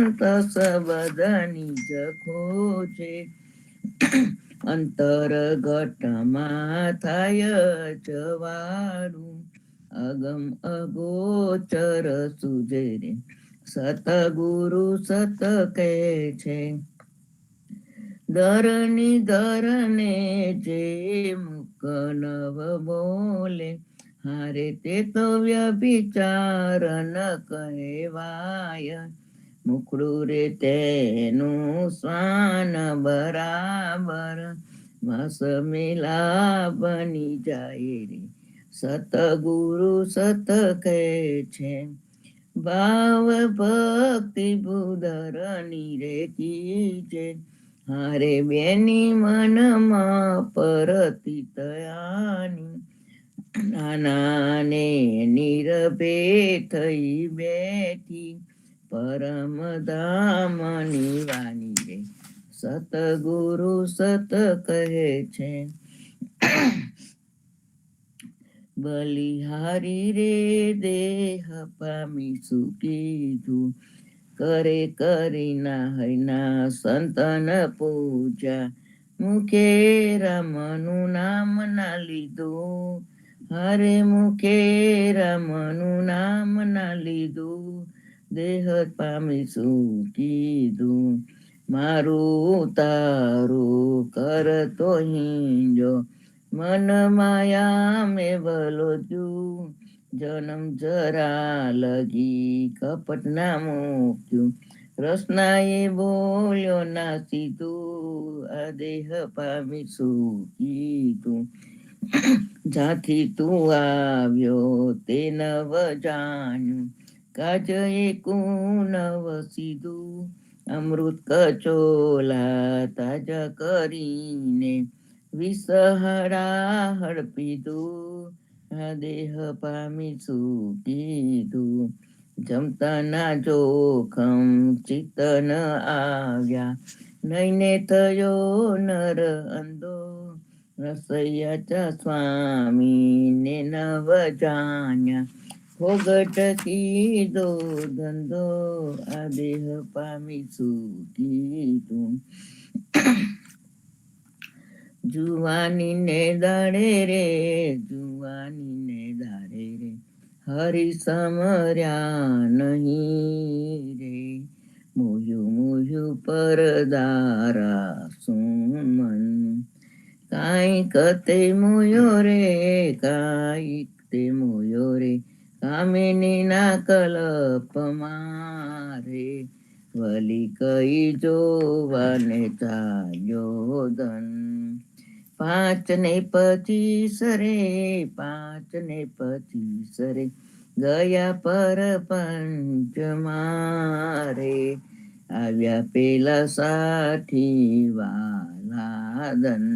સંત સબદની જખો છે. અંતરઘટમાં થાય જવાડું, અગમ અગોચર સુજે રે સતગુરુ સત કહે છે. ધરની ધરને જે મુક નવ બોલે, હારે તે તો વ્યભિચાર ન કહેવાય. મુખડું રે તેનું સ્વાન બરાબર, માસ મેલા બની જાય રે સતગુરુ સત કહે છે. ભાવ ભક્તિ બુધરની રે કીજે, હારે બેની મનમાં પરતી તયાની, નાનાને નીરભે થઈ બેઠી, પરમ ધામની વાની રે સતગુરુ સત કહે છે. બલિહારી રે દેહ પામી સુકીધું, કરે કરી ના હૈના સંતન પૂજા, મુખે રામનું નામ ના લીધું, હરે મુખે રામનું નામ ના લીધું, દેહ પામી સુકીધું. મારું તારું કરતો હિંજો, મન માયા મેં બલોજું, જન્મ જરા લગી કપટ ના મૂક્યું, રસનાએ બોલ્યો ના સીધું, આ દેહ પામી સુકીધું. જ્યાંથી તું આવ્યો તે નવ જાણ્યું, કાજ એકું નવ સીધું, અમૃત કચોલા તાજા કરીને, વિસહડા પીધું, આ દેહ પામી સુકીધું. જમતા ના જોખમ ચિત્ત ન આવ્યા, નૈને થયો નર અંધો, રસૈયા સ્વામી ને નવ જાણ્યા, ફોગટ કીધો ધંધો, આ દેહ પામી સુકીધું. જુવાની ને દાડે રે, જુવાની ને દાડે રે, હરી સમર્યા નહીં રે, મોયું મોયું પરદારા સુમન, કાંઈક તે મોયો રે, કાંઈક તે મોયો રે, કામિની ના કલ્પ મારે, વલી કઈ જોવાને ચાલ્યો ધન. 5 ને 25 રે, 5 ને 25 રે, ગયા પર પંચ મારે, આવ્યા પેલા 60 વાલા ધન.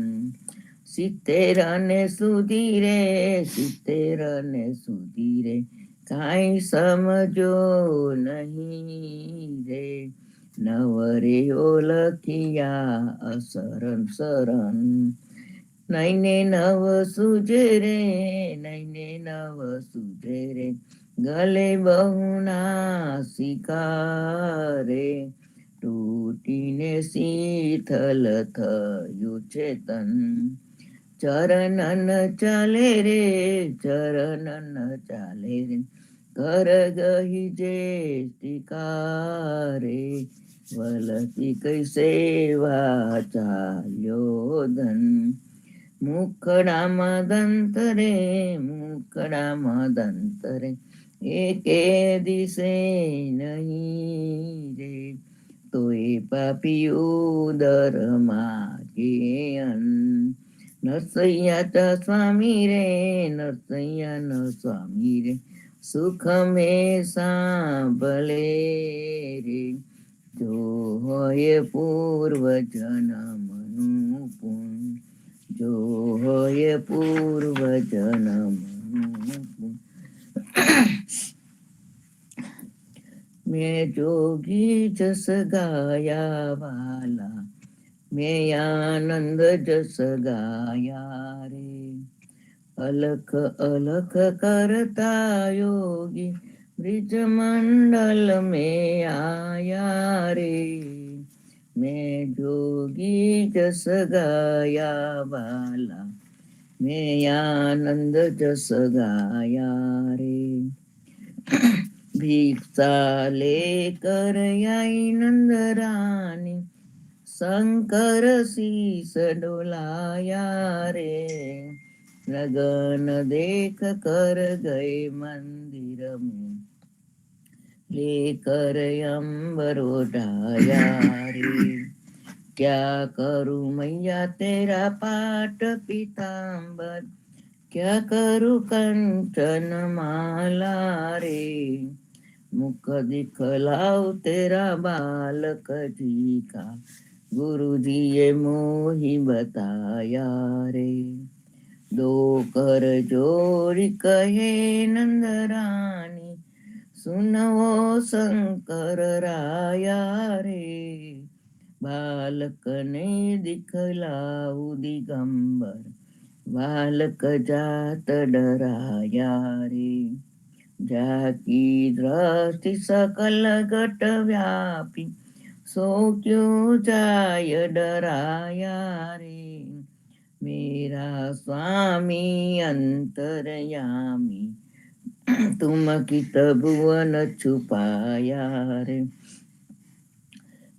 70 ને સુધી રે, 70 ને સુધી રે, કાંઈ સમજો નહીં રે, નવરે ઓલખિયા અસરન સરન, નૈને નવ સુજે રે, નૈને નવ સુજે રે, ગલે બહુના શિકારે, તૂટીને શીથલ થયું ચેતન, ચરણન ચાલે રે, ચરણન ચાલે રે, કર ગહી જે શિકારે, વલકી કઈ સેવા ચાલ્યો ધન. મુખડામાં દંત રે, મુખડામાં દંત રે, એકે દિશે નહીં રે, તો એ પાપી ઉદર માગે અન્ન. નરસૈયા સ્વામી રે, નરસૈયા ન સ્વામી રે, સુખ મેં સાંભળે રે, જો હોય પૂર્વ જન્મનું પુણ્ય, જો હોય પૂર્વ જન્મનું પુણ્ય. મેં જોગી જસ ગાયા વાલા, મેં આનંદ જસ ગાયા રે, અલખ અલખ કરતા યોગી, ब्रिज मंडल में आया रे, मैं जोगी जस गाया बाला, मैं आनंद जस गाया रे। भिक्षा लेकर आई नंद रानी, शंकर शीस डोलाया रे, लगन देख कर गए मंदिर में, लेकर अंबर उठाया रे। क्या करूं मैया तेरा पाट पीतांबर, क्या करूं कंचन माला रे, मुख दिखलाओ तेरा बालक जी का, गुरु जी ये मोही बताया रे। दो कर जोड़ी कहे नंद रानी, सुनवो शंकर राया रे, बालक ने दिखलाऊ दिगंबर, बालक जात डराया रे। जाकी दृष्टि सकल घट व्यापी, सो क्यों जाय डराया रे, मेरा स्वामी अंतरयामी, तुम कित भुवन छुपाया रे।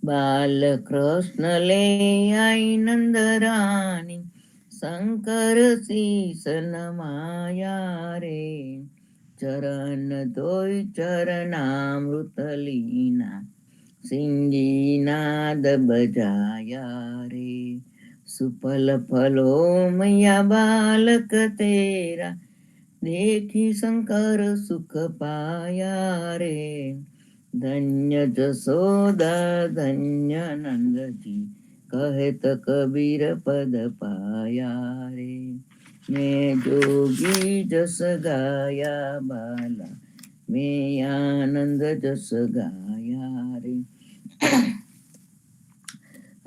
बाल कृष्ण ले आई नंद रानी, शंकर शीस नमाया रे, चरण धोई चरणामृत लीना, सिंगी नाद बजाया रे। सुफल फलो मैया बालक तेरा, देखी शंकर सुख पाया रे, धन्य जसोदा धन्य नंद जी, कहत कबीर पद पाया रे। मैं जोगी जस गाया बाला, मैं आनंद जस गाया रे।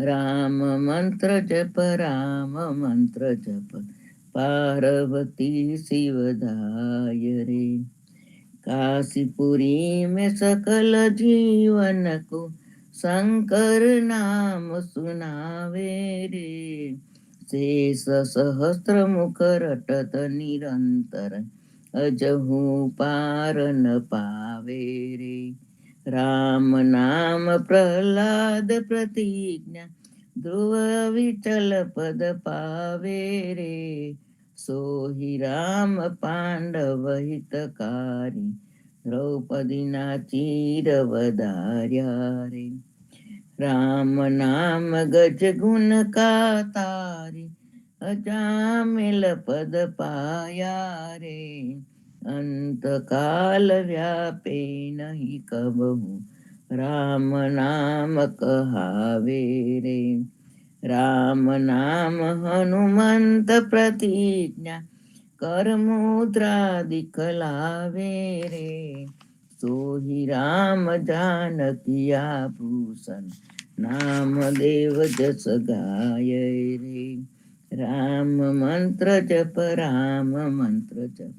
राम मंत्र जप, राम मंत्र जप, पार्वती शिवदाय रे। काशीपुरी में सकल जीवन को, शंकर नाम सुनावे रे, शेष सहस्त्र मुख रटत निरंतर, अजहू पार न पावे रे। राम नाम प्रहलाद प्रतिज्ञा, ध्रुव विठल पद पावे रे, सोहि राम पांडव हितकारी, द्रौपदी ना चीर वधार्या रे। राम नाम गज गुण का तारी, अजामिल पद पाया रे, अंत काल व्यापे नहीं कबहू, राम नाम कहावे रे। राम नाम हनुमंत प्रतिज्ञा, कर मुद्रा दिखलावे रे, सोहि राम जानकिया भूषण, नाम देव जस गाय रे। राम मंत्र जप, राम मंत्र जप,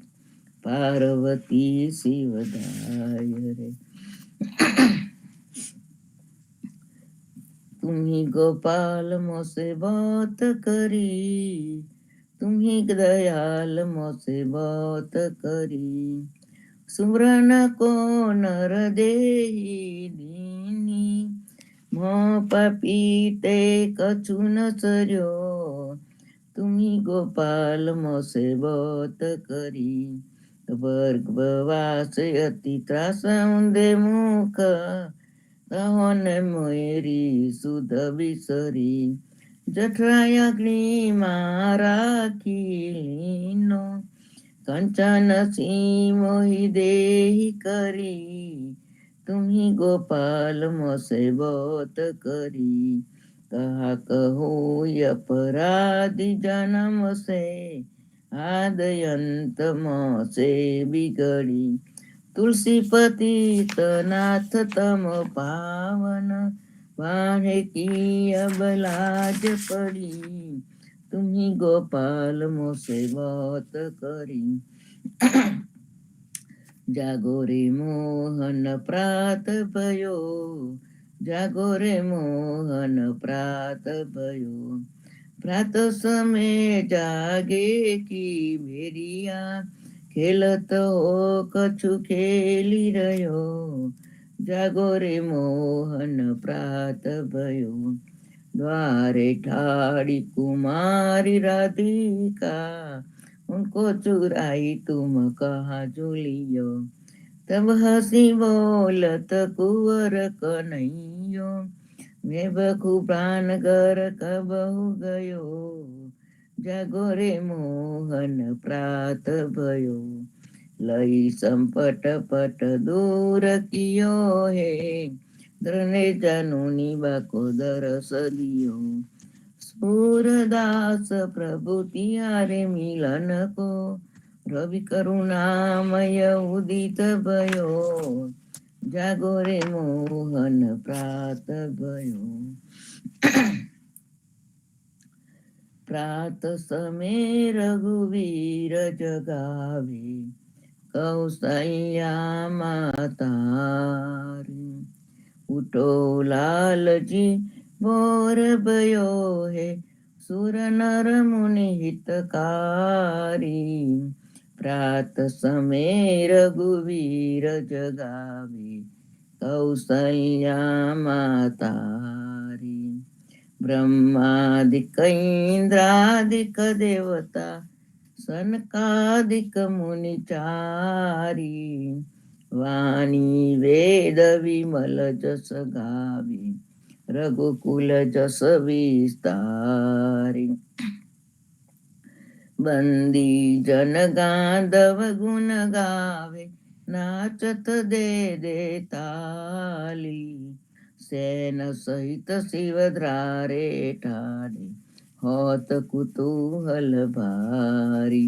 पार्वती शिवदाय रे। तुम्ही गोपाल मोसे बहुत करी, तुम्ही दयाल मोसे बहुत करी, सुमरन को नर देही दीनी, मोह पपीते कछु न सर्यो, तुम्ही गोपाल मोसे बहुत करी, वर्ग वास अति त्रास उंदे मुख, तहोन मोयरी सुध विसरी, जठराय अग्नि मारा कीनो, कंचन सी मोहि देहि करी, तुम्ही गोपाल मोसे बहुत करी, कहा कहो अपराधी जन्म से, आदयंत मोसे बिगड़ी, तुलसी पतित नाथ तम पावन, वाहे की अब लाज पड़ी, तुम्ही गोपाल मोसे बहुत करी। જાગો રે મોહન પ્રાત ભયો, જાગો રે મોહન પ્રાત ભયો, પ્રાત સમે જાગે કી ભેરિયા, ખેલત હો કछु ખેલી રહ્યો, જાગો રે મોહન પ્રાત ભયો, द्वारे ठाड़ी कुमारी राधिका, उनको चुराई तुम कहाँ झूलियो, तब हंसी बोलत कुंवर कन्हैयो, मैं बखू प्राण कर कब हो गयो, जागो रे मोहन प्रात भयो, लई संपट पट दूर कियो है, द्रने जानुनी बाको दरस दियो, सूरदास प्रभु तिहारे मिलन को, रवि करुणामय उदित भयो, जागो रे मोहन प्रात भयो, प्रात समय रघुवीर जगावे, कौसल्या माता रे, उठो लालजी मोर भयो है, सुर नर मुनि हितकारी, प्रात समय रघुवीर जगावे, कौसल्या माता रे, ब्रह्मादिक इंद्रादिक देवता, सनकादिक मुनि चारी, वाणी वेद विमल जस गावे, रघुकुल जस विस्तारी, बंदी जन गांधव गुण गावे, नाचत दे दे ताली, सेन सहित शिवधारे ठाणे, होत कुतूहल भारी,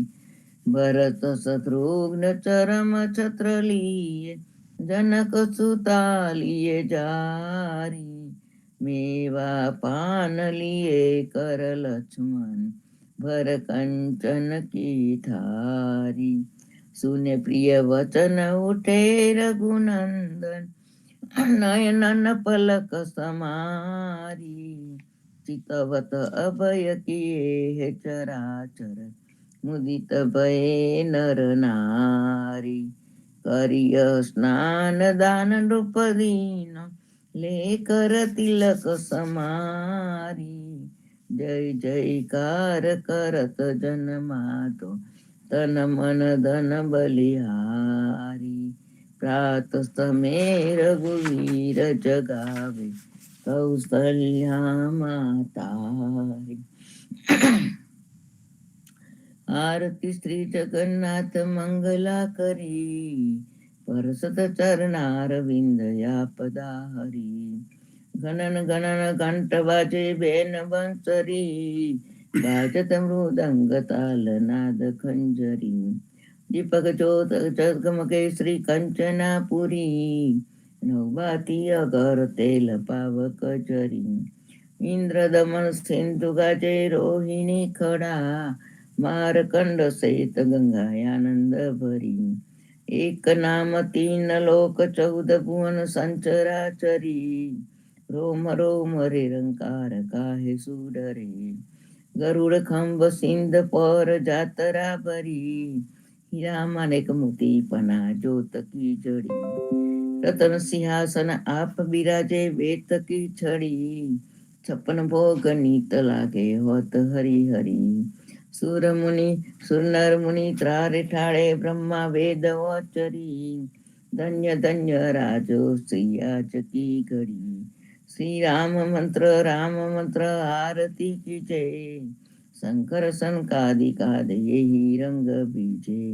भरत शत्रुघ्न चरम छत्र लिए, जनक सुता लिए जारी, मेवा पान लिए कर लक्ष्मण, भर कंचन की थारी, सुने प्रिय वचन उठे रघुनंदन, नयनन पलक समारी, चितवत अभय किए है चराचर, मुदित भये नर नारी, करिय स्नान दान नृपदीन, लेकर तिलक समारी, जय जयकार करत जन मातो, तन मन धन बलिहारी, प्रात समय रघुवीर जगावे, कौसल्या माता रे, आरती श्री जगन्नाथ मंगला करी, परसत चरणार विंद या पदा हरी, गणन गणन घंट बाजे बेन बंसरी, बाजत मृदंग ताल नाद खंजरी, दीपक ज्योत जगमगे श्री कंचनापुरी, नवबाती अगर तेल पावक जरी, इंद्र दमन सिंधु गाजे रोहिणी खडा, मारकंड सहित गंगा आनंद भरी, एक नाम तीन लोक 14 भुवन संचराचरी, रोम रोम रे रंकार काहे सुडरे, गरुड खंब सिंध पर जातरा भरी, हीरा माणिक मोती पना ज्योत की जड़ी, रतन सिंहासन आप बिराजे वेत की छड़ी, 56 भोग नीत लागे होत हरि हरि, सुर मुनि सुर नर मुनि त्रारे ठाड़े, ब्रह्मा वेद वचरी, धन्य धन्य राजो सियाज की घड़ी, श्री राम मंत्र आरती की जय, शंकर सनकादिकाद यही रंग बीजे,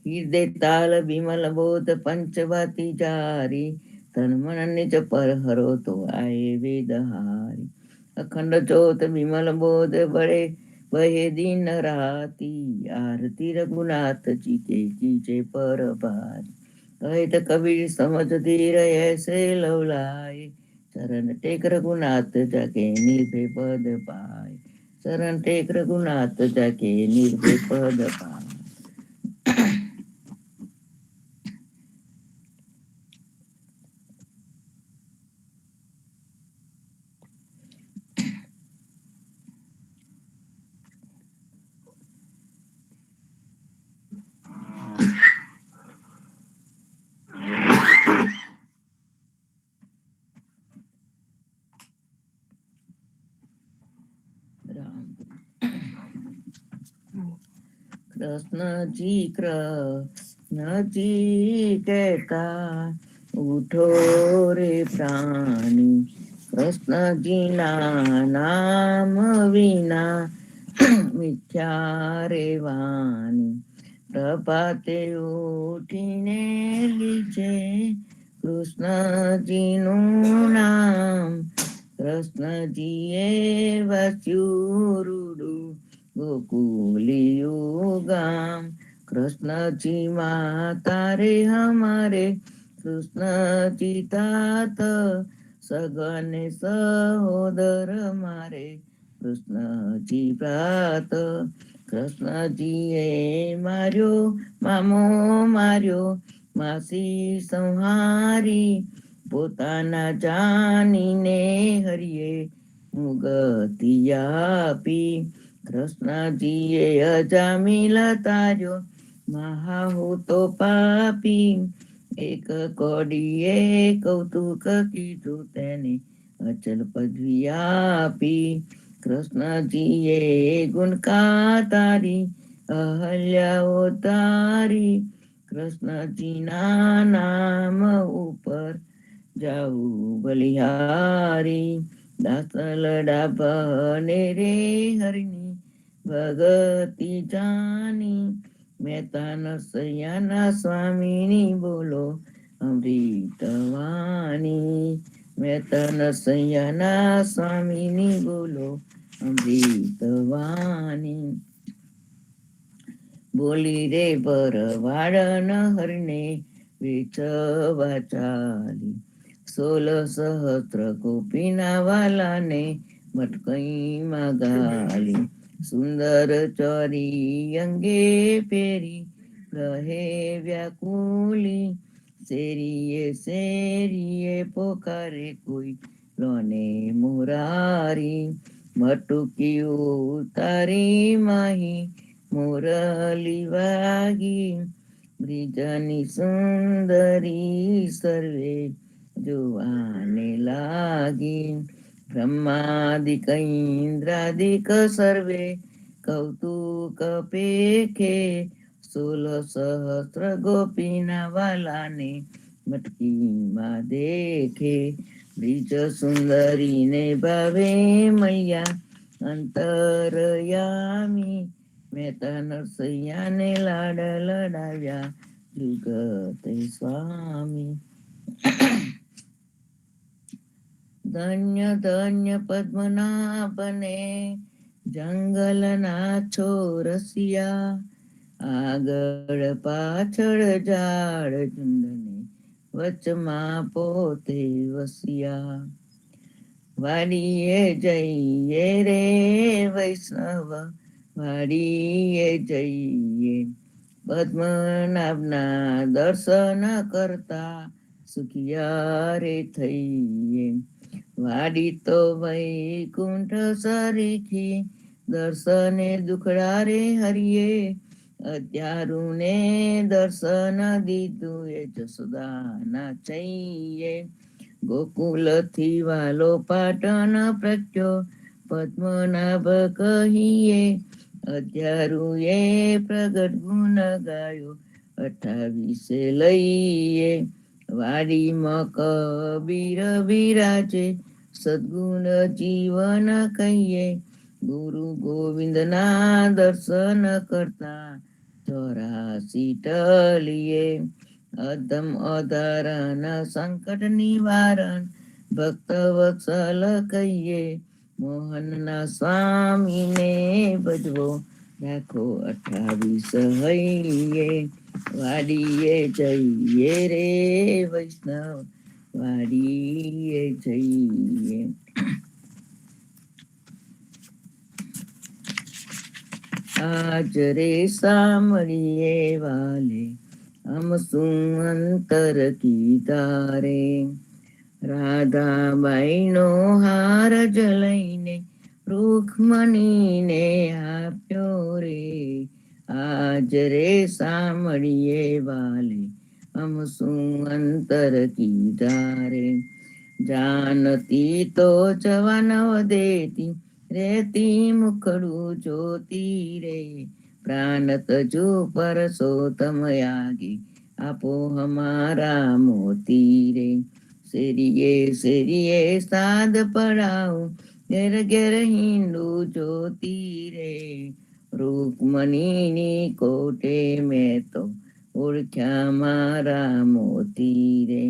हृदय ताल विमल बोध पंचवाती जारी, तन मन निज पर हरो तो आए वेदहारी, अखंड ज्योत विमल बोध बड़े बहे दिन राती, आरती रघुनाथ जी के कीजे पर भारी, कहे तो कबीर समझ धीर ऐसे लौलाए, शरण टेक रघुनाथ जाके निर्भय पद पाए, शरण टेक रघुनाथ जाके निर्भय पद पाए। કૃષ્ણજી કૃષ્ણજી કહેતા ઉઠો રે પ્રાણી, કૃષ્ણજીના નામ વિના મિથ્યા રે વાણી. પ્રભાતે ઉઠીને લીજે કૃષ્ણજીનું નામ, કૃષ્ણજીએ વાંચ્યું રૂડું ગોકુલિયું ગામ. કૃષ્ણજી માતા રે હમારે, કૃષ્ણજી તાત સગને સહોદર મારે, કૃષ્ણજી પ્રાત. કૃષ્ણજીએ માર્યો મામો માર્યો, માસી સંહારી, પોતાના જાનીને હરિએ મુગતિ આપી. કૃષ્ણજીએ અજામિલ તાર્યો, મહાહૂતો પાપી, એક કોડીએ કૌતુક કીધું તેને અચલ પદવી આપી. કૃષ્ણજીએ ગુણકા તારી, અહલ્યાઓ તારી, કૃષ્ણજીના નામ ઉપર જાઉં બલિહારી. દાસલડા બને રે હરની ભગતિ જાની, મહેતા નરસૈયાના સ્વામીની બોલો અમૃતવાણી. મહેતા નરસૈયાના સ્વામીની બોલો અમૃતવાણી. બોલી રે ભરવાડ હરને વેચવા ચાલી, 16 સહસ્ત્ર ગોપીના વાલાને મટકઈમાં ગાલી. સુંદર ચોરી અંગે પેરી રહે વ્યાકુલી, શેરીએ શેરીએ પોકારે કોઈ લોને મુરારી. મટુકી ઉતારી માહી મુરલી વાગી, બ્રિજની સુંદરી સર્વે જોવાને લાગી. બ્રહ્માદિક ઇન્દ્રાદિક સર્વે કૌતુક પેખે, 16 સહસ્ત્ર ગોપીના વાલાને મટકીમાં દેખે. બ્રિજ સુંદરીને ભાવે મૈયા અંતરયામી, મહેતા નરસૈયાને લાડ લડાવ્યા જુગત સ્વામી. ધન્ય ધન્ય પદ્મનાભને જંગલના છોરસિયા, આગળ પાછળ ઝાડ ઝુંડને વચમાં પોતે વસિયા. વાડીએ જઈએ રે વૈષ્ણવ વાડીએ જઈએ, પદ્મનાભના દર્શન કરતા સુખિયા રે થઈએ. વાડી તો વૈકુંઠ સરીખી, દર્શને દુખડા રે હરિએ, અત્યારુને દર્શન દીધું એ જસોદાના ચૈયે. ગોકુલથી વાલો પાટણ પ્રત્યો પદ્મનાભ કહીએ, અત્યારુએ પ્રગટ ગુણ ગાયો 28 લઈએ. વાડીમાં કબીર બિરાજે સદગુણ જીવન કહીએ, ગુરુ ગોવિંદના દર્શન કરતા 84 ટલીએ. અધમ અધારણ સંકટ નિવારણ ભક્ત વત્સલ કહીએ, મોહનના સ્વામીને ભજવો રાખો 28 હૈયે. વાડીએ જઈએ રે વૈષ્ણવ વાડીએ જઈએ. આજ રે સાંભળીએ વાલે હમ શું અંતર કીધા રે, રાધાબાઈનો હાર જલઈને રૂકમણીને આપ્યો રે. આજ રે સાંભળીએ વાલે હમ શું અંતર કીધા રે. જાનતી તો જવાનવ દેતી રેતી મુખડું જોતી રે, प्राण तजो परसोत्तम यागी आपो हमारा मोती रे। सिरिये साध पड़ाओ घेर घेर हिंदू ज्योति रे। रुक्मणी कोटे में तो ओळख्या मारा मोती रे।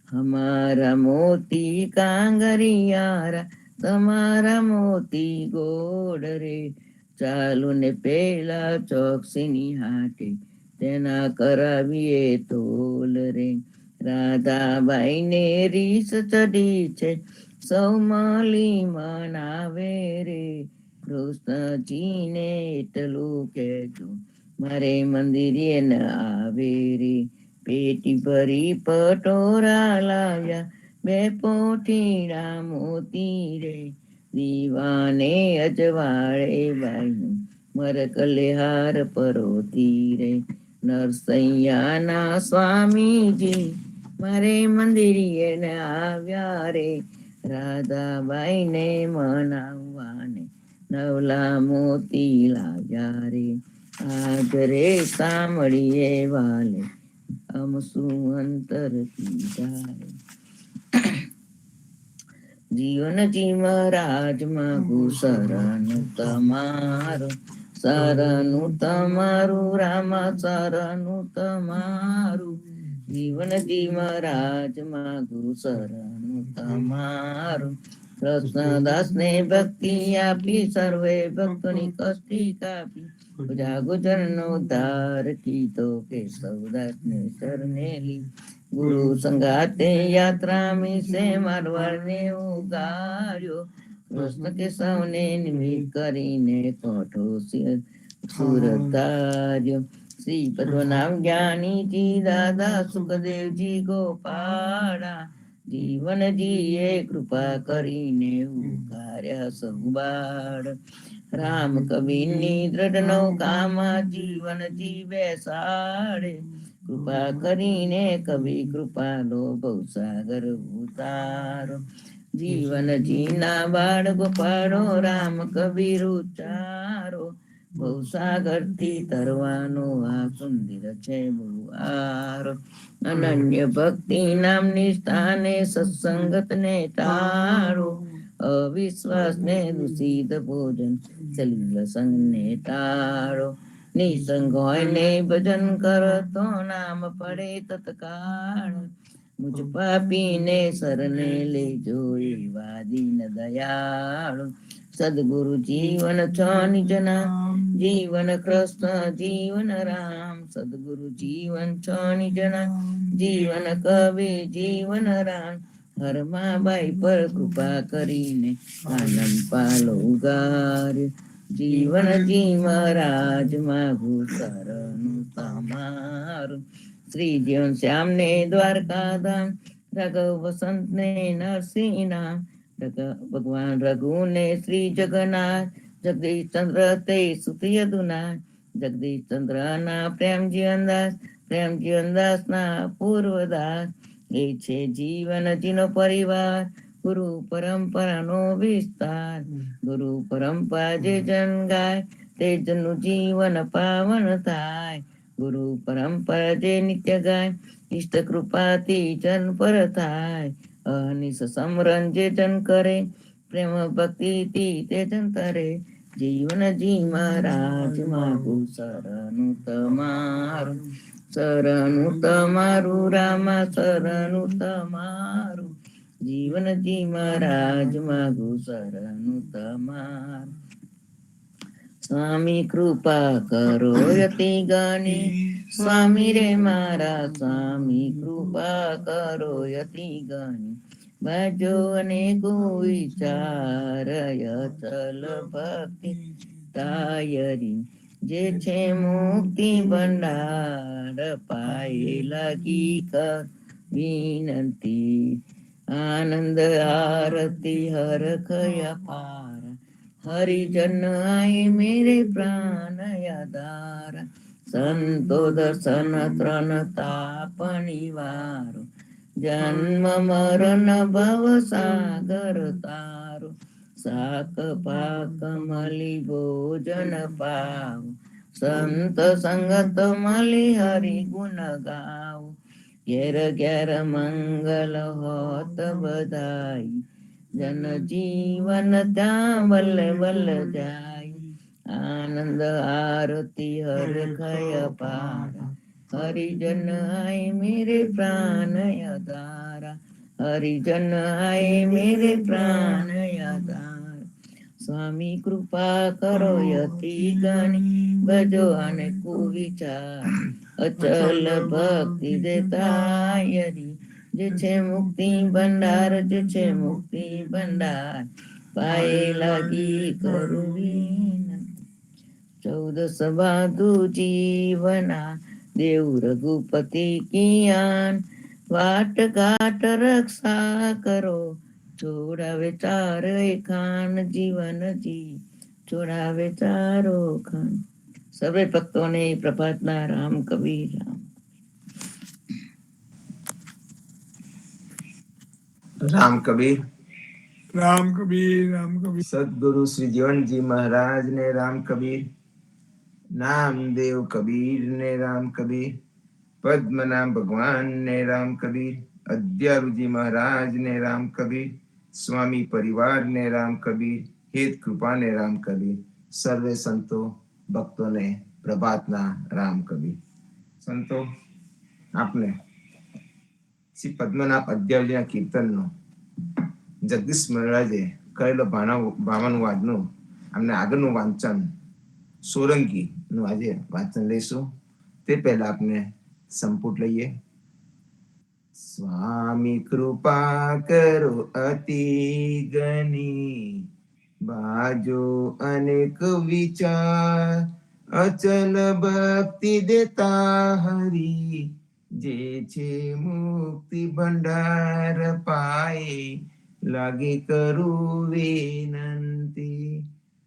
हमारा मोती कांगरियारा તમારા મોતી ગોળ રે। ચાલુ ને પેલા ચોકસીની હાટે તેના કરાવીએ તોલ રે। રાધાબાઈ ને રીસ ચડી છે સૌ મળી મનાવે રે। કૃષ્ણજીને એટલું કહેજો મારે મંદિરે ન આવે રે। પેટી ભરી પટોરા લાવ્યા બે પોઠીડા મોતી રે। દીવાને અજવાળે બાઈ મરકલે હાર પરોતી રે। નરસૈયાના સ્વામીજી મારે મંદિરે ને આવ્યા રે। રાધાબાઈને મનાવવાને નવલા મોતી લાવ્યા રે। આજ રે સાંભળીએ વાલે અમ શું અંતર કીધા રે। જીવન જીવ રાજમાં શરણું તમારું શરણું તમારું રામા શરણું તમારું। જીવન જીવ રાજમાં શરણું તમારું। કૃષ્ણદાસ ને ભક્તિ આપી સર્વે ભક્તોની કષ્ટી કાપી। ગુજર નો ઉદ્ધાર કીધો કે સૌદાસ ને શરણે લી। ગુરુ સંગાતે યાત્રા में से મારવાડને ઉગાર્યો। કૃષ્ણ કે સૌને નિમિત્ત કરીને કોઠો સુરત ધાર્યો। શ્રી પદ્મનાભ જ્ઞાનીજી દાદા સુખદેવજી ગોપાળા જીવનજીએ કૃપા કરીને ઉગાર્યા સૌ બાળ। રામ કબીરની દ્રઢ નૌકામાં જીવનજી બેસાડે। કૃપા કરીને કવિ કૃપાલો ભવસાગર ઉતારો। જીવનજીના બાળ ગોપાળો રામ કબીર ઉચારો। ભવસાગરથી તરવાનો આ સુંદર છે બુઆરો। અનન્ય ભક્તિ નામની સ્થાને સત્સંગત ને ટાળો। અવિશ્વાસ ને દૂષિત ભોજન સલીલ સંગ ને ટાળો। નિસંગ હોય ને ભજન કરો તો નામ પડે તત્કાળ। મુજ પાપીને શરણે લેજો એવા દીન દયાળુ। સદગુરુ જીવન છો નિજના જીવન કૃષ્ણ જીવન રામ। સદગુરુ જીવન છો નિજના જીવન કવિ જીવન રામ। હરમાબાઈ પર કૃપા કરીને આનંદ પાલો ઉગાર્યો। જીવન જીવ રાજ માગું શરણું તમારું। શ્રી જીવન શ્યામ ને દ્વારકા ધામ રાઘવ વસંત ને નરસિંહ નામ। ભગવાન રઘુ ને શ્રી જગન્નાથ જગદીશ ચંદ્ર તે સુત યદુનાથ। જગદીશ ચંદ્ર ના પ્રેમ જીવનદાસ ના પૂર્વદાસ। એ છે જીવનજીનો પરિવાર ગુરુ પરંપરાનો વિસ્તાર। ગુરુ પરંપરા જે જન ગાય તે જનનું જીવન પાવન થાય। ગુરુ પરંપરા જે નિત્ય ગાય ઇષ્ટ કૃપાથી જન પર થાય। અનિશ સમરણ જે જન કરે પ્રેમ ભક્તિથી તે જન તરે। જીવન જી મહારાજ માગું શરણું તમારું શરણું તમારું રામા શરણું તમારું। જીવનજી મહારાજ માગું શરણું તમારું। સ્વામી કૃપા કરો યતિ ગાની સ્વામી રે મારા સ્વામી કૃપા કરો યતિ ગાની। બાજો અનેકો વિચાર અચલ ભક્તિ તાયરી। જે છે મુક્તિ ભંડાર પાયે લાગી કર વિનંતી। આનંદ આરતી હર કયા પાર હરિજન આય મેરે પ્રાણ આધાર। સંતો દર્શન ત્રણ તાપ નિવારો જન્મ મરણ ભવ સાગર તારો। શાક પાક મળી ભોજન પાવ સંત સંગત મળી હરિ ગુણ ગાવ, ઘેર ઘેર મંગલ હોત બધાઈ, જન જીવન ત્યાં બલ્લે બલ્લે જાય, આનંદ આરતી હર ખય પાર, હરિજન આય મેરે પ્રાણ યદારા, હરિજન આય મેરે પ્રાણ યદારા, સ્વામી કૃપા કરો યતિ ગણી, ભજો અને કુવિચાર, અચલ ભક્તિ દેતા યરી, જે છે મુક્તિ ભંડાર, જે છે મુક્તિ ભંડાર, પાએ લાગી કરવી. 14 સાધુ જીવના, દેવ રઘુપતિ કિયાન, વાટ ઘાટ રક્ષા કરો, છોડાવે ચાર ખાન, જીવન જી છોડાવે ચારો ખાન. સર્વે ભક્તોને પ્રભાતના રામ કબીર રામ. રામ કબીર. રામ કબીર, રામ કબીર. સદગુરુ શ્રી જીવનજી મહારાજ ને રામ કબીર, નામદેવ કબીર ને રામ કબીર, પદ્મનાભ ભગવાન ને રામ કબીર, અદ્યારુજી મહારાજ ને રામ કબીર, સ્વામી પરિવાર ને રામ કબીર, હેત કૃપા ને રામ કબીર, સર્વે સંતો ભક્તોને પ્રભાતના રામ કબીર. સંતો, આપને શ્રી પદ્મનાભ અદ્યારુજીના કીર્તનનો જગદીશ મહારાજે કરેલો ભાવાનું આજનું અમને આગળનું વાંચન સોરંગીનું આજે વાંચન લઈશું. તે પહેલા આપણે સંપુટ લઈએ. સ્વામી કૃપા કરો અતિ ગણી, બાજો અનેક વિચાર, અચલ ભક્તિ દેતા હરી, જે છે મુક્તિ ભંડાર પાએ, લાગે કરું વિનંતી.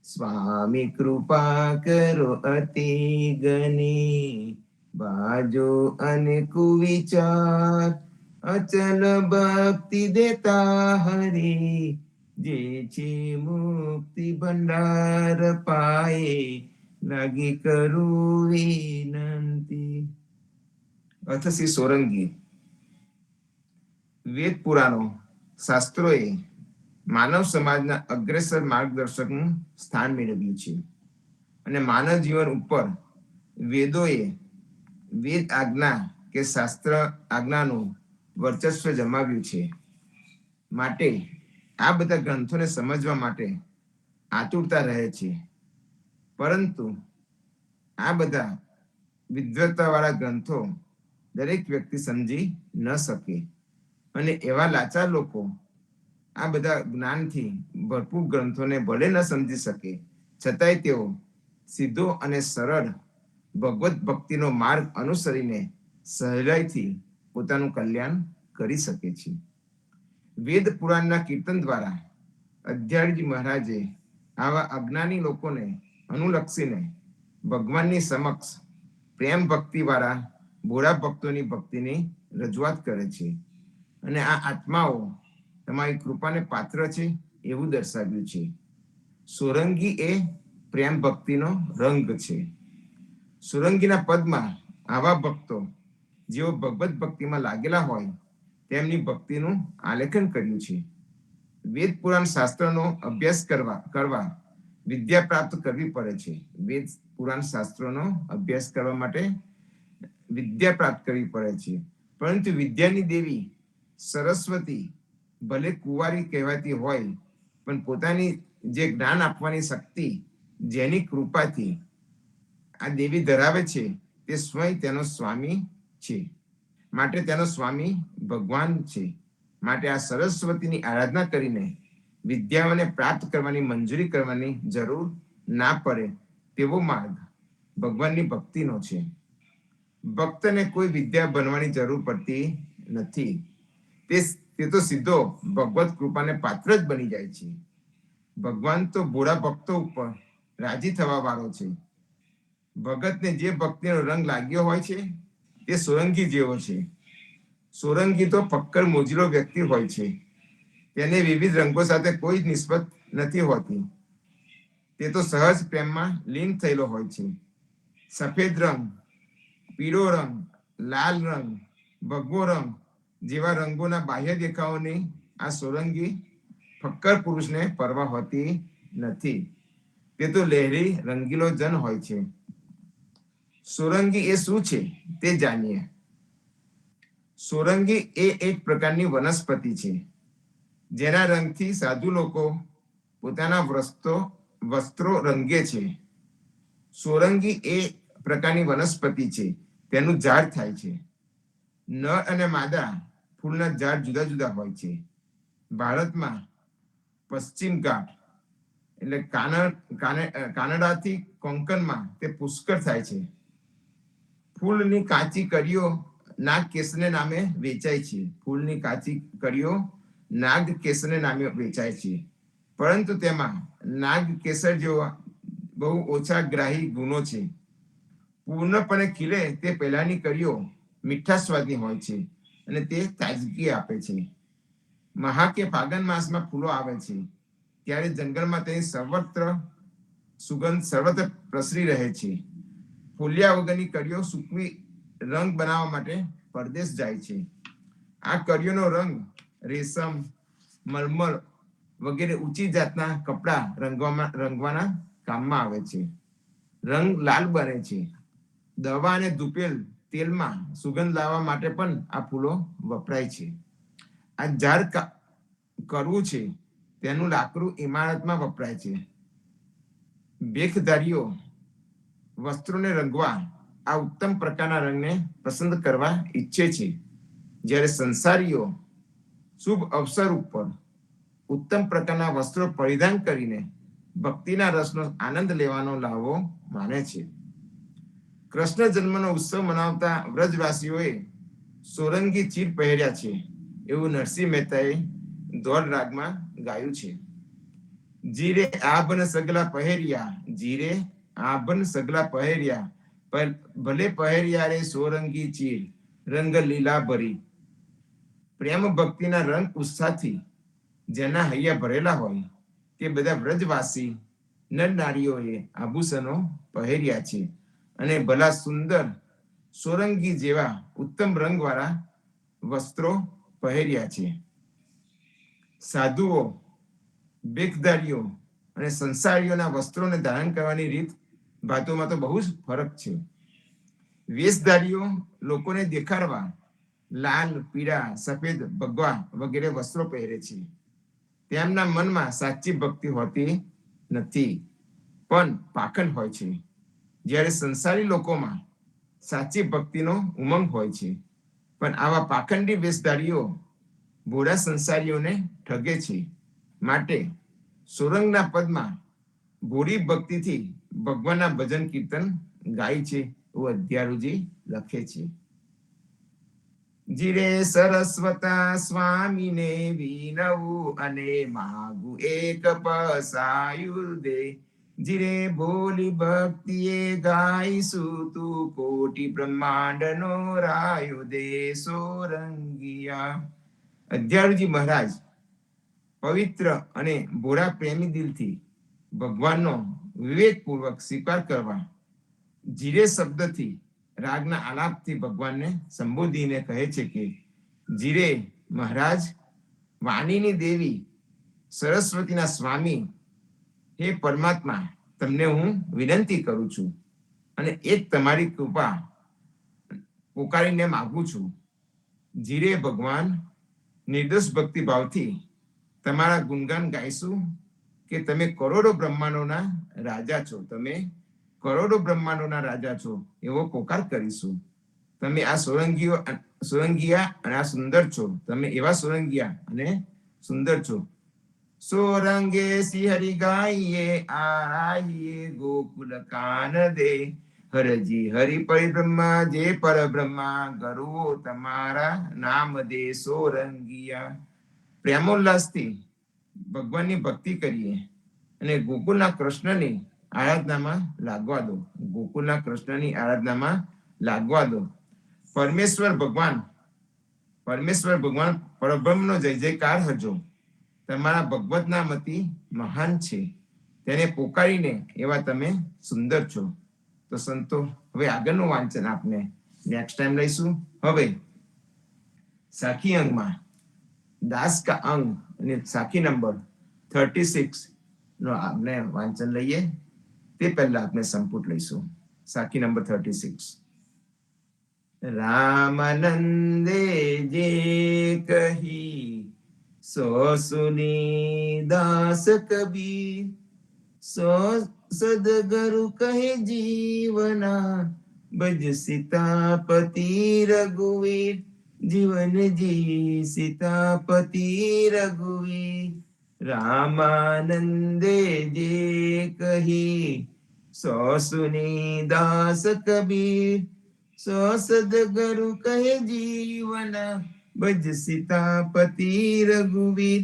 સ્વામી કૃપા કરો અતિ ગણી, બાજો અનેક વિચાર, અચલ ભક્તિ દેતા હરી, જે છે મુક્તિ ભંડાર પાએ, લાગે કરું વિનંતી. અર્થ શ્રી સોરંગી. વેદ પુરાણો શાસ્ત્રોએ માનવ સમાજના અગ્રેસર માર્ગદર્શકનું સ્થાન મેળવ્યું છે અને માનવ જીવન ઉપર વેદોએ વેદ આજ્ઞા કે શાસ્ત્ર આજ્ઞાનું વર્ચસ્વ જમાવ્યું છે. માટે આ બધા ગ્રંથોને સમજવા માટે આતુરતા રહે છે, પરંતુ આ બધા વિદ્વત્તાવાળા ગ્રંથો દરેક વ્યક્તિ સમજી ન શકે અને એવા લાચાર લોકો આ બધા જ્ઞાનથી ભરપૂર ગ્રંથોને ભલે ન સમજી શકે, છતાંય તેઓ સીધો અને સરળ ભગવત ભક્તિનો માર્ગ અનુસરીને સહેલાઈથી પોતાનું કલ્યાણ કરી શકે છે. વેદ પુરાણના કીર્તન દ્વારા અદ્યારજી મહારાજે આવા અજ્ઞાની લોકોને અનુલક્ષીને ભગવાનની સમક્ષ પ્રેમ ભક્તિવાળા ભોળા ભક્તોની ભક્તિની રજૂઆત કરે છે અને આ આત્માઓ તમારી કૃપાને પાત્ર છે એવું દર્શાવ્યું છે. સોરંગી એ પ્રેમ ભક્તિનો રંગ છે. સોરંગીના પદમાં આવા ભક્તો જેઓ ભગવત ભક્તિમાં લાગેલા હોય તેમની ભક્તિનું આલેખન કર્યું છે. વેદ પુરાણ શાસ્ત્રનો અભ્યાસ કરવા વિદ્યા પ્રાપ્ત કરવી પડે છે. વેદ પુરાણ શાસ્ત્રોનો અભ્યાસ કરવા માટે વિદ્યા પ્રાપ્ત કરવી પડે છે, પરંતુ વિદ્યાની દેવી સરસ્વતી ભલે કુંવારી કહેવાતી હોય, પણ પોતાની જે જ્ઞાન આપવાની શક્તિ જેની કૃપાથી આ દેવી ધરાવે છે તે સ્વયં તેનો સ્વામી છે. માટે તેનો સ્વામી ભગવાન છે. માટે આ સરસ્વતીની આરાધના કરીને વિદ્યાઓને પ્રાપ્ત કરવાની મંજૂરી કરવાની જરૂર ના પડે તેવો માર્ગ ભગવાનની ભક્તિનો છે. ભક્તને કોઈ વિદ્યા બનવાની જરૂર પડતી નથી. તે તો સીધો ભગવત કૃપાને પાત્ર જ બની જાય છે. ભગવાન તો ભોળા ભક્તો ઉપર રાજી થવા વાળો છે. ભગતને જે ભક્તિનો રંગ લાગ્યો હોય છે તે સોરંગી જેવો છે. સોરંગી તો ફક્કર મોજીલો વ્યક્તિ હોય છે. તેને વિવિધ રંગો સાથે કોઈ નિસ્બત નથી હોતી. તે તો સહજ પ્રેમમાં લીન થયેલો હોય છે. સફેદ રંગ, પીળો રંગ, લાલ રંગ, ભગવો રંગ જેવા રંગોના બાહ્ય દેખાવની આ સોરંગી ફક્કર પુરુષને પરવા હોતી નથી. તે તો લહેરી રંગીલો જન હોય છે. સોરંગી એ શું છે તે જાણીએ. સોરંગી એ એક પ્રકારની વનસ્પતિ છે જેના રંગથી સાધુ લોકો પોતાના વસ્ત્રો રંગે છે. સોરંગી એ પ્રકારની વનસ્પતિ છે. તેનું ઝાડ થાય છે. નર અને માદા ફૂલના ઝાડ જુદા જુદા હોય છે. ભારતમાં પશ્ચિમ ઘાટ એટલે કાનડાથી કોંકણમાં તે પુષ્કળ થાય છે. ફૂલની કાચી કળીઓ નાગ કેસને નામે વેચાય છે. ફૂલની કાચી કળીઓ નાગ કેસને નામે વેચાય છે. પરંતુ તેમાં નાગ કેસર જેવા બહુ ઓછા ગ્રાહી ગુણો છે. પૂર્ણપણે ખીલે તે પહેલાની કળીઓ મીઠા સ્વાદની હોય છે અને તે તાજગી આપે છે. મહા કે ફાગણ માસમાં ફૂલો આવે છે ત્યારે જંગલમાં તેની સુગંધ સર્વત્ર પ્રસરી રહે છે. ફૂલ્યા વગરની કળીઓ સૂકવી રંગ બનાવવા માટે પરદેશ જાય છે. આ કળીઓનો રંગ રેશમ, મલમલ વગેરે ઊંચી જાતના કપડા રંગવાના કામમાં આવે છે. રંગ લાલ બને છે. દવા અને ધૂપેલ તેલમાં સુગંધ લાવવા માટે પણ આ ફૂલો વપરાય છે. આ ઝાડ કરવું છે. તેનું લાકડું ઇમારતમાં વપરાય છે. ભેખધારીઓ વસ્ત્રોને રંગવા આ ઉત્તમ પ્રકારના રંગને પસંદ કરવા ઈચ્છે છે, જ્યારે સંસારીઓ શુભ અવસર ઉપર ઉત્તમ પ્રકારના વસ્ત્રો પરિધાન કરીને ભક્તિના રસનો આનંદ લેવાનો લાવો માને છે. કૃષ્ણ જન્મનો ઉત્સવ મનાવતા વ્રજવાસીઓએ સોરંગી ચીર પહેર્યા છે એવું નરસિંહ મહેતાએ ધોળ રાગમાં ગાયું છે. જીરે આભન સગલા પહેર્યા, જીરે આભન સગલા પહેર્યા, ભલે પહેર્યા રે સોરંગી ચીર, રંગ લીલા ભરી. પ્રેમ ભક્તિના રંગ ઉત્સાહથી જેના હૈયા ભરેલા હોય તે બધા વ્રજવાસી નર નારીઓએ આભૂષણો પહેર્યા છે અને ભલા સુંદર સોરંગી જેવા ઉત્તમ રંગવાળા વસ્ત્રો પહેર્યા છે. સાધુઓ, ભેખધારીઓ અને સંસારીઓના વસ્ત્રોને ધારણ કરવાની રીત ભાતોમાં તો બહુ જ ફરક છે. વેશધારીઓ લોકોને દેખાડવા લાલ, પીળા, સફેદ, ભગવા વગેરે વસ્ત્રો પહેરે છે. તેમના મનમાં સાચી ભક્તિ હોતી નથી, પણ પાખંડ હોય છે. જ્યારે સંસારી લોકોમાં સાચી ભક્તિનો ઉમંગ હોય છે, પણ આવા પાખંડી વેશધારીઓ ભોળા સંસારીઓને ઠગે છે. માટે સોરંગના પદમાં ભોળી ભક્તિથી ભગવાનના ભજન કીર્તન ગાય છે એવું અધ્યારુજી લખે છે. જીરે સરસ્વતા સ્વામીને વિનવું અને માગું એક પસાયુર્દે, જીરે બોલી ભક્તિએ ગાઈશું તું કોટી બ્રહ્માંડનો રાયુ દે સોરંગિયા. અધ્યારુજી મહારાજ પવિત્ર અને ભોળા પ્રેમી દિલથી ભગવાનનો વિવેકપૂર્વક સ્વીકાર કરવા જીરે શબ્દથી રાગના આલાપથી ભગવાનને સંબોધીને કહે છે કે જીરે મહારાજ, વાણીની દેવી સરસ્વતીના સ્વામી, હે પરમાત્મા, તમને હું વિનંતી કરું છું અને એક તમારી કૃપા પોકારીને માગું છું. જીરે ભગવાન, નિર્દોષ ભક્તિ ભાવથી તમારા ગુણગાન ગાઈશું કે તમે કરોડો બ્રહ્માંડોના રાજા છો, તમે કરોડો બ્રહ્માંડોના રાજા છો એવો પોકાર કરીશું. તમે આ સોરંગિયા અને આ સુંદર છો, તમે એવા સોરંગિયા અને સુંદર છો. સોરંગે સિહરી ગાઈએ આરાઈએ ગોકુલ કાન દે, હરજી હરિ પરિબ્રહ્મા જે પરબ્રહ્મા ગરવો તમારા નામ દે સોરંગિયા. પ્રેમોલ્લાસથી ભગવાનની ભક્તિ કરીએ અને ગોકુલના કૃષ્ણની આરાધનામાં લાગવા દો. ગોકુલના કૃષ્ણની આરાધનામાં લાગવા દો. પરમેશ્વર ભગવાન પરબ્રહ્મનો જય જયકાર હજો. તમારા ભગવતના મતિ મહાન છે, તેને પોકારીને એવા તમે સુંદર છો. તો સંતો હવે આગળનું વાંચન આપણે નેક્સ્ટ ટાઈમ લઈશું. હવે સાખી અંગમાં દાસ કા અંગ અને સાખી નંબર 36 નો આપણે વાંચન લઈએ. તે પહેલા આપણે સંપુટ લઈશું. સાખી નંબર 36. રામાનંદે જે કહી સો સુની દાસ કબીર, સો સદગુરુ કહે જીવના, ભજ સીતાપતિ રઘુવીર, જીવન જી સીતાપતિ રઘુવીર. રામાનંદે જે કહી સો સુની દાસ કબીર, સો સદગુરુ કહે જીવના, ભજ સીતાપતિ રઘુવીર,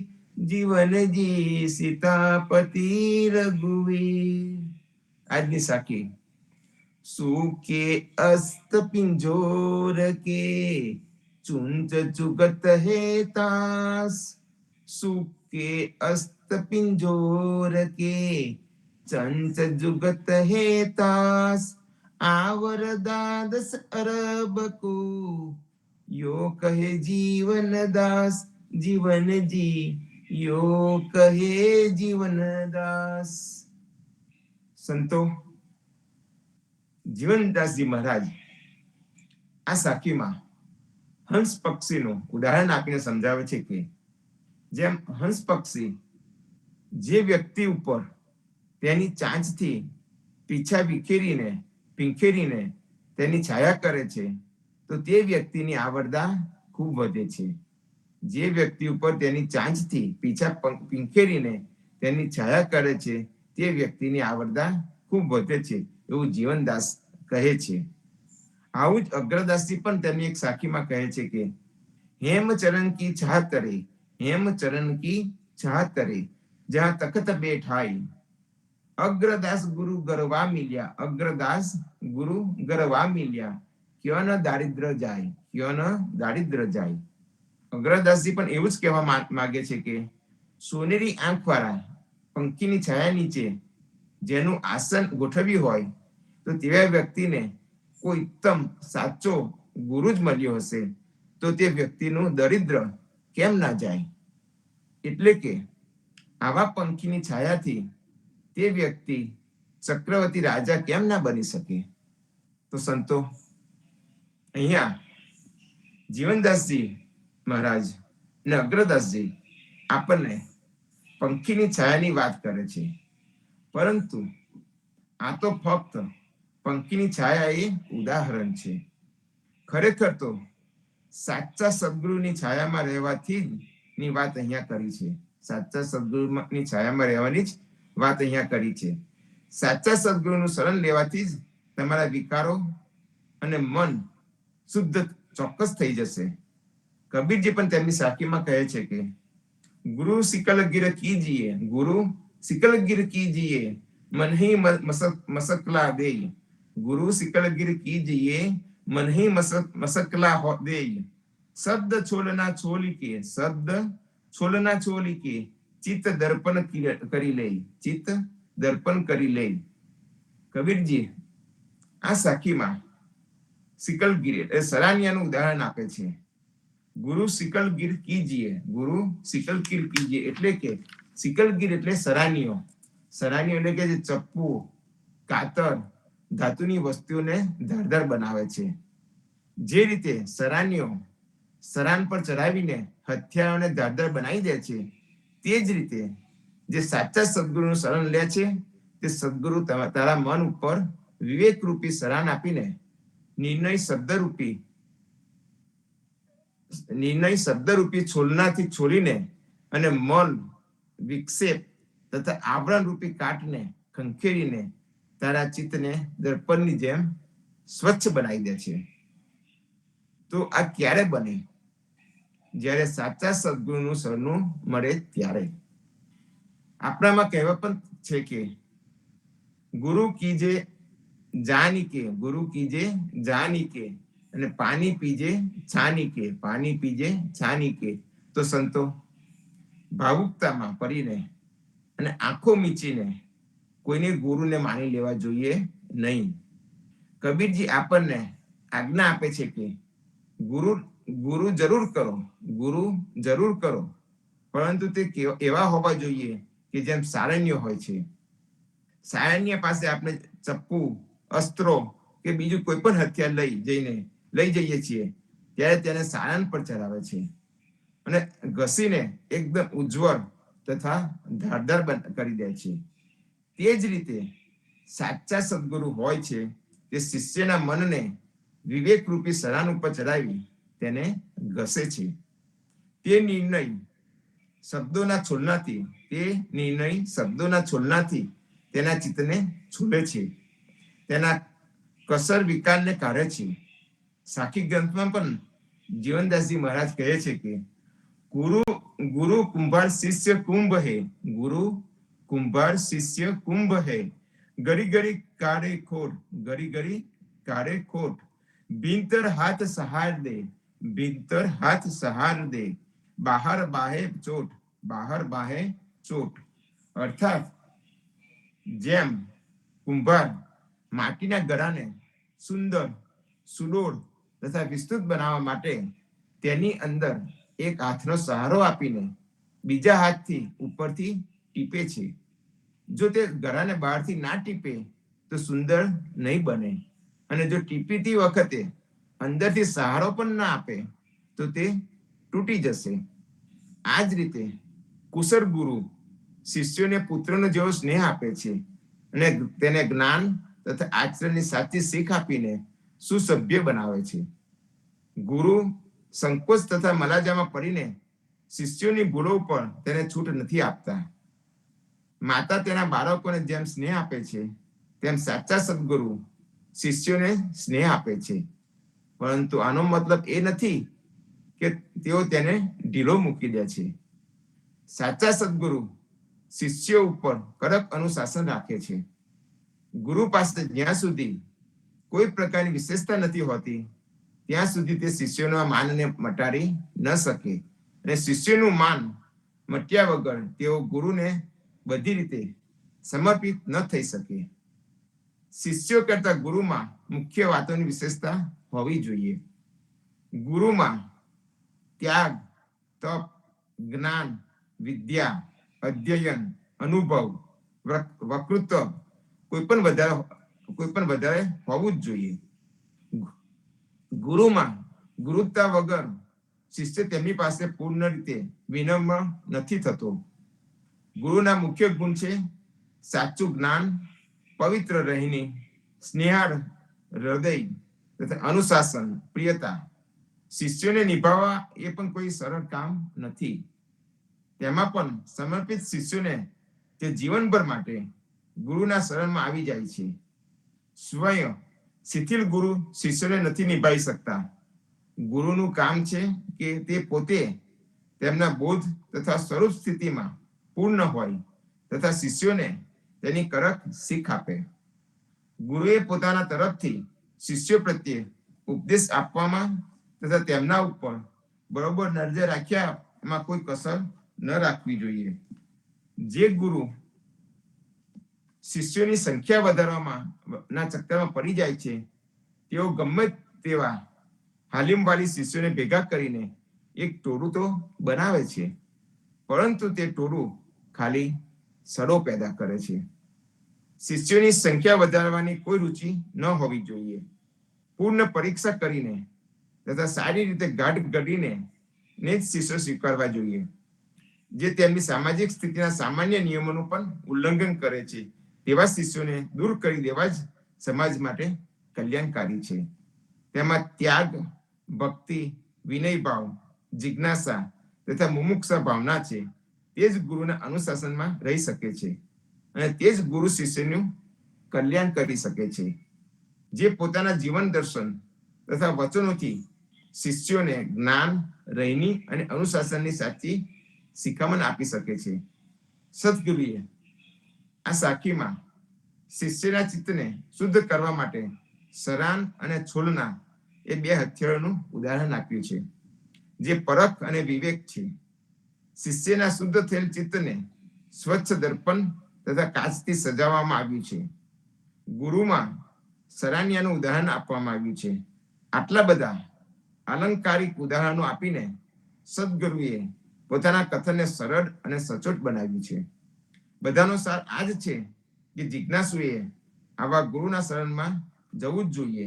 જીવન જી સીતાપતિ રઘુવીર. આજની સાખી. સુકે અસ્ત પિંજોર કે ચુંચ ચુગત હે તાસ, સુકે અસ્ત પિંજોર કે ચંચ જુગત હે તાસ, आवर दादस अरब को यो कहे जीवन दास, जीवन जी यो कहे जीवन दास. સંતો જીવનદાસજી મહારાજ આ સાખીમાં હંસ પક્ષીનું ઉદાહરણ આપીને સમજાવે છે કે જેમ હંસ પક્ષી જે વ્યક્તિ ઉપર તેની ચાંચથી પીછા પીંખેરીને તેની છાયા કરે છે તો તે વ્યક્તિની આવરદા ખૂબ વધે છે. જે વ્યક્તિ ઉપર તેની ચાંચથી પીછા પીંખેરીને તેની છાયા કરે છે તે વ્યક્તિની આવરદા ખૂબ વધે છે એવું જીવનદાસ કહે છે. આવું જ અગ્રદાસજી પણ તેમની એક સાખીમાં કહે છે કે હેમ ચરણ કી ચાહતરે, હેમ ચરણ કી ચાહતરે જહાં તખત બેઠાઈ, અગ્રદાસ ગુરુ ગરવા મિલ્યા, અગ્રદાસ ગુરુ ગરવા મિલ્યા, ક્યો ન દારિદ્ર જાય, ક્યો ન દારિદ્ર જાય. અગ્રદાસજી પણ એવું જ કહેવા માંગે છે કે સોનેરી આંખ વાળા પંખીની છાયા નીચે જેનું આસન ગોઠવ્યું હોય તો તેવા વ્યક્તિને કોઈ ઉત્તમ સાચો ગુરુ જ મળ્યો હશે તો તે વ્યક્તિનું દરિદ્ર કેમ ના જાય. એટલે કે આવા પંખીની છાયાથી તે વ્યક્તિ ચક્રવર્તી રાજા કેમ ના બની શકે. તો સંતો અહીંયા જીવનદાસજી મહારાજ અને અગ્રદાસજી આપણને પંખીની છાયાની વાત કરે છે, પરંતુ આ તો ફક્ત પંખીની છાયા એ ઉદાહરણ છે. ખરેખર તો સાચા સદગુરુની છાયામાં રહેવાથી ની વાત અહીંયા કરી છે. સાચા સદગુરુની છાયામાં રહેવાની જ વાત અહીંયા કરી છે. સાચા સદગુરુનું શરણ લેવાથી જ તમારા વિકારો અને મન શુદ્ધ ચોક્કસ થઈ જશે. કબીરજી પણ તેમની સાખીમાં કહે છે કે ગુરુ સિકલગીર કીજીએ, ગુરુ સિકલગીર કીજીએ, મન હી મસકલા દે, ગુરુ સિકલગીર કીજીએ, મન હી મસકલા દે, શબ્દ છોલના છોલી કે, શબ્દ છોલના છોલી કે, ચિત્ત દર્પણ કરી લે, ચિત્ત દર્પણ કરી લે. કબીરજી આ સાખીમાં સિકલગીર એ સરાનિયાનું ઉદાહરણ આપે છે. ગુરુ સિકલગીર કીજીએ, ગુરુ સિકલગીર કીજીએ એટલે કે સિકલગીર એટલે સરાનિયો. સરાનિયો એટલે કે જે ચપ્પુ, કાતર, ધાતુની વસ્તુઓને ધારદાર બનાવે છે. જે રીતે સરાનિયો સરાન પર ચડાવીને હથિયારોને ધારદાર બનાવી દે છે, તે જ રીતે જે સાચા સદગુરુનું શરણ લે છે તે સદગુરુ તારા મન ઉપર વિવેક રૂપી સરાન આપીને નિર્ણય શબ્દરૂપી છોલનાથી છોલીને અને મન, વિક્ષેપ તથા આવરણ રૂપી કાટને ખંખેરીને તારા ચિત્તને દર્પણની જેમ સ્વચ્છ બનાવી દે છે. તો આ ક્યારે બને? જ્યારે સાચા સદગુરુનું શરણું મળે ત્યારે. આપણામાં કહેવત પણ છે કે ગુરુ કીજે જાની કે, ગુરુ કીજે જાની કે, અને પાણી પીજે છાની કે, પાણી પીજે છાની કે. તો સંતો ભાવુકતામાં પડીને અને આંખો મીચીને કોઈને ગુરુને માની લેવા જોઈએ નહીં. કબીરજી આપણને આજ્ઞા આપે છે કે ગુરુ ગુરુ જરૂર કરો, ગુરુ જરૂર કરો, પરંતુ તે એવા હોવા જોઈએ કે જેમ સારણ્ય હોય છે. સારણ્ય પાસે આપણે ચપ્પુ, અસ્ત્રો કે બીજું કોઈ પણ હથિયાર લઈ જઈએ છીએ ત્યારે તેને સારન પર ચડાવે છે અને ઘસીને એકદમ ઉજ્જવળ તથા ધારદાર કરી દે છે. તે જ રીતે સાચા સદગુરુ હોય છે તે શિષ્યના મનને વિવેક રૂપી સરાન ઉપર ચડાવી તેને ઘસે છે. તે નિર્ણય શબ્દોના છોલનાથી તેના ચિત્તને છૂલે છે, તેના કસર વિકારને કાઢે છે. સાખી ગ્રંથમાં પણ જીવનદાસજી મહારાજ કહે છે કે ગુરુ કુંભાર શિષ્ય કુંભ હે, ગુરુ કુંભાર શિષ્ય કુંભ હે, ગરી ગરી કાઢે ખોટ, ગરી ગરી કાઢે ખોટ, ભીંતર હાથ સહાર દે, ભીંતર હાથ સહાર દે, બહાર બાહે ચોટ, બહાર બાહે ચોટ. અર્થાત જેમ કુંભાર માટીના ગળાને સુંદર, સુડોળ તથા વિસ્તૃત બનાવવા માટે તેની અંદર એક હાથનો સહારો આપીને બીજા હાથથી ઉપરથી ટીપે છે. જો તે ગળાને બહારથી ના ટીપે તો સુંદર નહીં બને, અને જો ટીપીતી વખતે અંદરથી સહારો પણ ના આપે તો તે તૂટી જશે. આ જ રીતે કુશળ ગુરુ શિષ્યોને પુત્રનો જેવો સ્નેહ આપે છે અને તેને જ્ઞાન તથા આચરણની સાચી શીખ આપીને સુસભ્ય બનાવે છે. ગુરુ સંકોચ તથા મલાજામાં પડીને શિષ્યોની ભૂલો પર તેને છૂટ નથી આપતા. માતા તેના બાળકોને જેમ સ્નેહ આપે છે તેમ સાચા સદગુરુ શિષ્યોને સ્નેહ આપે છે. પરંતુ આનો મતલબ એ નથી કે તેઓ તેને ઢીલો મૂકી દે છે. સાચા સદગુરુ શિષ્યો ઉપર કડક અનુશાસન રાખે છે. ગુરુ પાસે જ્યાં સુધી કોઈ પ્રકારની વિશેષતા નથી હોતી ત્યાં સુધી તે શિષ્યોના માનને મટાડી ન શકે, અને શિષ્યનું માન મટ્યા વગર તેઓ ગુરુને બધી રીતે સમર્પિત ન થઈ શકે. શિષ્યો કરતા ગુરુમાં મુખ્ય વાતોની વિશેષતા હોવી જોઈએ. ગુરુમાં ત્યાગ, તપ, જ્ઞાન, વિદ્યા, અધ્યયન, અનુભવ, વકૃત્વ કોઈ પણ વધારે હોવું જ જોઈએ. ગુરુમાં ગુરુતા વગર શિષ્ય તેમની પાસે પૂર્ણ રીતે વિનમ્ર નથી થતો. ગુરુના મુખ્ય ગુણ છે સાચું જ્ઞાન, પવિત્ર રહેણી, સ્નેહાળ હૃદય તથા અનુશાસન, પ્રિયતા. શિષ્યોને નિભાવવા એ પણ કોઈ સરળ કામ નથી. તેમાં પણ સમર્પિત શિષ્યોને તે જીવનભર માટે ગુરુના શરણમાં આવી જાય છે. સ્વયં શિથિલ ગુરુ શિષ્યોને નથી નિભાવી શકતા. ગુરુનું કામ છે કે તે પોતે તેમના બોધ તથા સ્વરૂપ સ્થિતિમાં પૂર્ણ હોય તથા શિષ્યોને તેની કડક શીખ આપે. ગુરુએ પોતાના તરફથી શિષ્યો પ્રત્યે ઉપદેશ આપવામાં તથા તેમના ઉપર બરોબર નજર રાખ્યામાં કોઈ કસર ન રાખવી જોઈએ. જે ગુરુ શિષ્યોની સંખ્યા વધારવામાં ના ચક્કરમાં પડી જાય છે તેઓ ગમે તેવા હાલીમવાલી શિષ્યોને ભેગા કરીને એક ટોળું તો બનાવે છે, પરંતુ તે ટોળું ખાલી સડો પેદા કરે છે. શિષ્યોની સંખ્યા વધારવાની કોઈ રુચિ ન હોવી જોઈએ. પૂર્ણ પરીક્ષા કરીને તથા સારી રીતે ગાઢ ઘડીને જ શિષ્યો સ્વીકારવા જોઈએ. જે તેમની સામાજિક સ્થિતિના સામાન્ય નિયમોનું પણ ઉલ્લંઘન કરે છે તેવા શિષ્યોને દૂર કરી દેવા જ સમાજ માટે કલ્યાણકારી છે. તેમાં ત્યાગ, ભક્તિ, વિનયભાવ, જિજ્ઞાસા તથા મુમુક્ષા ભાવના છે. તે જ ગુરુના અનુશાસનમાં રહી શકે છે અને તે જ ગુરુ શિષ્યનું કલ્યાણ કરી શકે છે. જે પોતાના જીવન દર્શન તથા વચનોથી શિષ્યોને જ્ઞાન, રહેણી અને અનુશાસનની સાચી શિખામણ આપી શકે છે. સદગુરુએ આ સાખીમાં શિષ્યના ચિત્તને શુદ્ધ કરવા માટે સરાન અને છોલના એ બે હથિયારોનું ઉદાહરણ આપ્યું છે, જે પરખ અને વિવેક છે. શિષ્યના શુદ્ધ થયેલ ચિત્તને સ્વચ્છ દર્પણ તથા કાચથી સજાવવામાં આવ્યું છે. ગુરુમાં સરાનિયાનું ઉદાહરણ આપવામાં આવ્યું છે. આટલા બધા અલંકારિક ઉદાહરણો આપીને સદગુરુએ પોતાના કથનને સરળ અને સચોટ બનાવ્યું છે. બધાનો સાર આ જ છે કે જિજ્ઞાસુએ આવા ગુરુના શરણમાં જવું જ જોઈએ,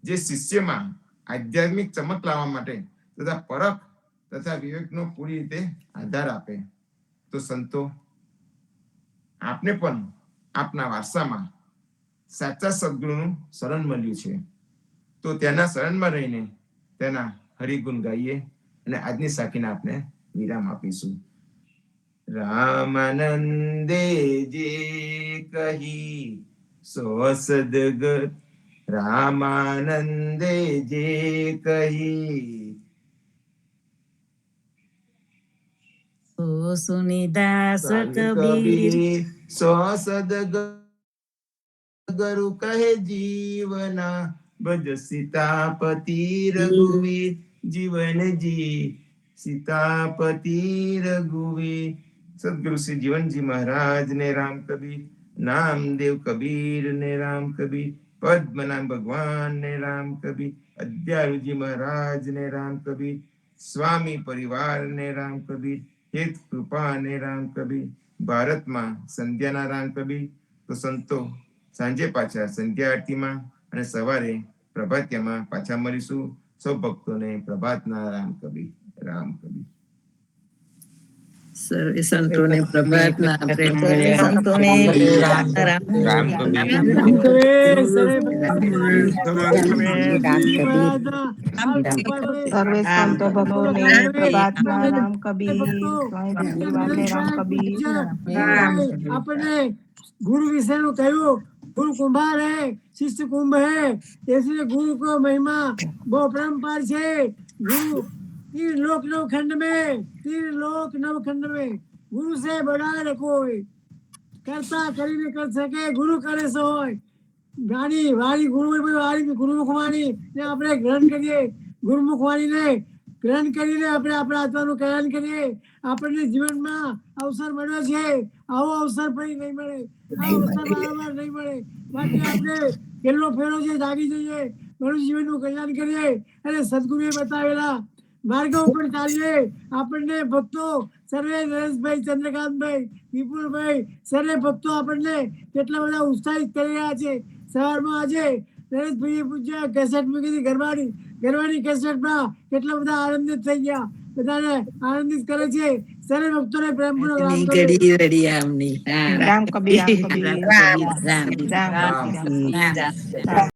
જે શિષ્યમાં આધ્યાત્મિક ચમક લાવવા માટે તથા પરખ તથા વિવેકનો પૂરી રીતે આધાર આપે. તો સંતો, આપને પણ આપના વારસામાં સાચા સદગુરુનું શરણ મળ્યું છે, તો તેના શરણમાં રહીને તેના હરિગુણ ગાઈએ અને આજની સાખીને આપણે વિરામ આપીશું. રામાનંદે જે કહી સો સદગત, રામાનંદે જે કહી સો સુનિદાસ કબીર કબીર, સો સદગુરુ કહે જીવના, ભજ સીતાપતિ રઘુવીર, જીવન જી સીતાપતિ રઘુવીર. સદગુરુ શ્રી જીવનજી મહારાજ ને રામ કબીર, નામદેવ કબીર ને રામ કબીર, પદ્મનાભ ભગવાન ને રામ કબીર, અદ્યારુજી મહારાજ ને રામ કબીર, સ્વામી પરિવાર ને રામ કબીર, હેત કૃપા ને રામ કબીર, ભારતમાં સંધ્યાના રામ કબીર. તો સંતો, સાંજે પાછા સંધ્યા આરતીમાં અને સવારે પ્રભાતિયામાં પાછા મળીશું. સૌ ભક્તોને પ્રભાતના રામ કબીર, રામ કબીર. સર્વે સંતોને પ્રભાતના પ્રેમ સર્વે સંતોને રામ રામ કબીર. સર્વે સંતો ભક્તોને પ્રભાતના રામ કબીર, સ્વામી ભગવાનને રામ કબીર. આપણને ગુરુ વિશેનું કહ્યું. गुरु कुंभार है, शिष्य कुंभ है, इसलिए गुरु को महिमा बहुत परम्पार है. गुरु तीन लोक नवखंड में, तीन लोक नवखंड में गुरु से बड़ा न कोई. करता करी न कर सके, गुरु करे सो होय. वाणी वाणी गुरु वाणी गुरुमुख वाणी ने આપણે ગ્રહણ કરીએ, ગુરુમુખ વાણીને ગ્રહણ કરીને આપણે આપણા આત્માનું કલ્યાણ કરીએ. આપણને જીવનમાં અવસર મળ્યો છે, આવો અવસર ફરી નહીં મળે, આવો અવસર વારંવાર નહીં મળે. માટે આપણે કેટલો ફેરો છે જાગી જઈએ, મારું જીવનનું કલ્યાણ કરીએ અને સદગુરુએ બતાવેલા માર્ગો ઉપર ચાલીએ. આપણને ભક્તો સર્વે નરેશભાઈ, ચંદ્રકાંતભાઈ, વિપુલભાઈ, સર્વે ભક્તો આપણને કેટલા બધા ઉત્સાહિત કરી રહ્યા છે. સવારમાં આજે નરેશભાઈએ પૂછ્યા કેસેટ મૂકી હતી ગરબાની કેસેટમાં કેટલા બધા આનંદિત થઈ ગયા, બધાને આનંદિત કરે છે. સર્વે ભક્તોને પ્રેમપૂર્વક રામ કબીર. ઘડી ઘડી આમની રામ કબીર, રામ કબીર, રામ રામ કબીર, રામ કબીર.